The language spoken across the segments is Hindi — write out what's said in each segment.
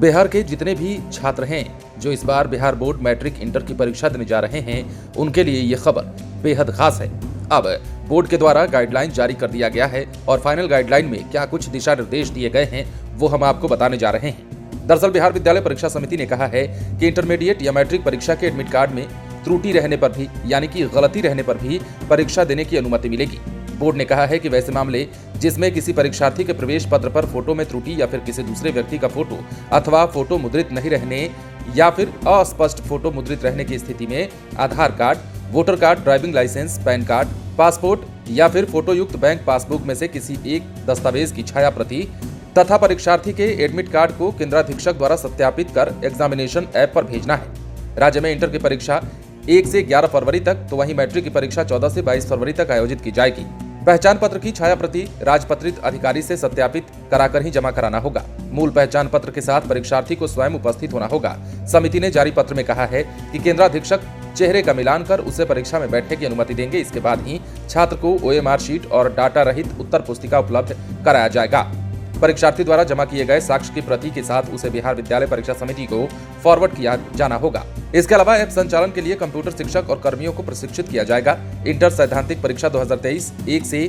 बिहार के जितने भी छात्र हैं जो इस बार बिहार बोर्ड मैट्रिक इंटर की परीक्षा देने जा रहे हैं, उनके लिए ये खबर बेहद खास है। अब बोर्ड के द्वारा गाइडलाइन जारी कर दिया गया है और फाइनल गाइडलाइन में क्या कुछ दिशा निर्देश दिए गए हैं वो हम आपको बताने जा रहे हैं। दरअसल बिहार विद्यालय परीक्षा समिति ने कहा है कि इंटरमीडिएट या मैट्रिक परीक्षा के एडमिट कार्ड में त्रुटि रहने पर भी यानी कि गलती रहने पर भी परीक्षा देने की अनुमति मिलेगी। बोर्ड ने कहा है कि वैसे मामले जिसमें किसी परीक्षार्थी के प्रवेश पत्र पर फोटो में त्रुटि या फिर किसी दूसरे व्यक्ति का फोटो अथवा फोटो मुद्रित नहीं रहने या फिर अस्पष्ट फोटो मुद्रित रहने की स्थिति में Aadhaar card, voter card, driving licence, PAN card, passport या फिर फोटो युक्त बैंक पासबुक में से किसी एक दस्तावेज की छाया प्रति तथा परीक्षार्थी के एडमिट कार्ड को केंद्राधीक्षक द्वारा सत्यापित कर एग्जामिनेशन ऐप पर भेजना है। राज्य में इंटर की परीक्षा 1 से 11 फरवरी तक, तो वहीं मैट्रिक की परीक्षा 14 से 22 फरवरी तक आयोजित की जाएगी। पहचान पत्र की छाया प्रति राजपत्रित अधिकारी से सत्यापित कराकर ही जमा कराना होगा। मूल पहचान पत्र के साथ परीक्षार्थी को स्वयं उपस्थित होना होगा। समिति ने जारी पत्र में कहा है कि केंद्राधीक्षक चेहरे का मिलान कर उसे परीक्षा में बैठने की अनुमति देंगे। इसके बाद ही छात्र को OMR शीट और डाटा रहित उत्तर पुस्तिका उपलब्ध कराया जाएगा। परीक्षार्थी द्वारा जमा किए गए साक्ष्य की प्रति के साथ उसे बिहार विद्यालय परीक्षा समिति को फॉरवर्ड किया जाना होगा। इसके अलावा ऐप संचालन के लिए कंप्यूटर शिक्षक और कर्मियों को प्रशिक्षित किया जाएगा। इंटर सैद्धांतिक परीक्षा 2023 1 से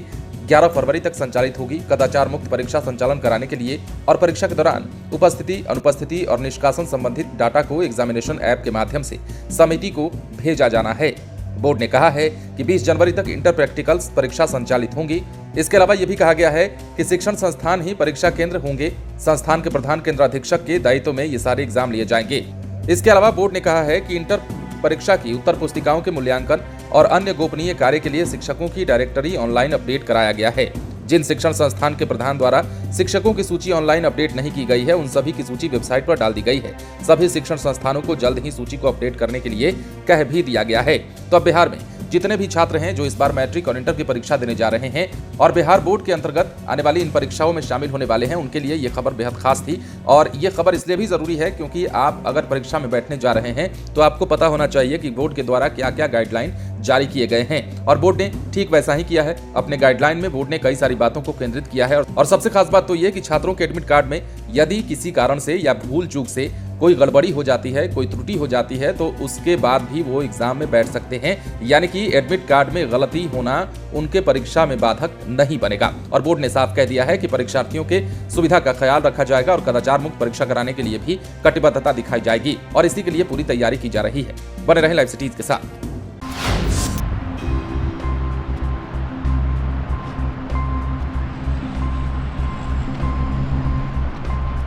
11 फरवरी तक संचालित होगी। कदाचार मुक्त परीक्षा संचालन कराने के लिए और परीक्षा के दौरान उपस्थिति, अनुपस्थिति और निष्कासन संबंधित डाटा को एग्जामिनेशन ऐप के माध्यम से समिति को भेजा जाना है। बोर्ड ने कहा है कि 20 जनवरी तक इंटर प्रैक्टिकल्स परीक्षा संचालित होंगी। इसके अलावा यह भी कहा गया है कि शिक्षण संस्थान ही परीक्षा केंद्र होंगे। संस्थान के प्रधान केंद्राधीक्षक के दायित्व में ये सारे एग्जाम लिए जाएंगे। इसके अलावा बोर्ड ने कहा है कि इंटर परीक्षा की उत्तर पुस्तिकाओं के मूल्यांकन और अन्य गोपनीय कार्य के लिए शिक्षकों की डायरेक्टरी ऑनलाइन अपडेट कराया गया है। जिन शिक्षण संस्थान के प्रधान द्वारा शिक्षकों की सूची ऑनलाइन अपडेट नहीं की गई है, उन सभी की सूची वेबसाइट पर डाल दी गई है। सभी शिक्षण संस्थानों को जल्द ही सूची को अपडेट करने के लिए कह भी दिया गया है। तो अब बिहार में जितने भी छात्र हैं जो इस बार मैट्रिक और इंटर की परीक्षा देने जा रहे हैं और बिहार बोर्ड के अंतर्गत आने वाली इन परीक्षाओं में शामिल होने वाले हैं, उनके लिए ये खबर बेहद खास थी। और ये खबर इसलिए भी जरूरी है क्योंकि आप अगर परीक्षा में बैठने जा रहे हैं तो आपको पता होना चाहिए कि बोर्ड के द्वारा क्या क्या गाइडलाइन जारी किए गए हैं। और बोर्ड ने ठीक वैसा ही किया है। अपने गाइडलाइन में बोर्ड ने कई सारी बातों को केंद्रित किया है और सबसे खास बात तो ये कि छात्रों के एडमिट कार्ड में यदि किसी कारण से या भूल चूक से कोई गड़बड़ी हो जाती है, कोई त्रुटि हो जाती है, तो उसके बाद भी वो एग्जाम में बैठ सकते हैं। यानी कि एडमिट कार्ड में गलती होना उनके परीक्षा में बाधक नहीं बनेगा। और बोर्ड ने साफ कह दिया है कि परीक्षार्थियों के सुविधा का ख्याल रखा जाएगा और कदाचार मुक्त परीक्षा कराने के लिए भी कटिबद्धता दिखाई जाएगी और इसी के लिए पूरी तैयारी की जा रही है। बने रहें लाइव सिटीज के साथ।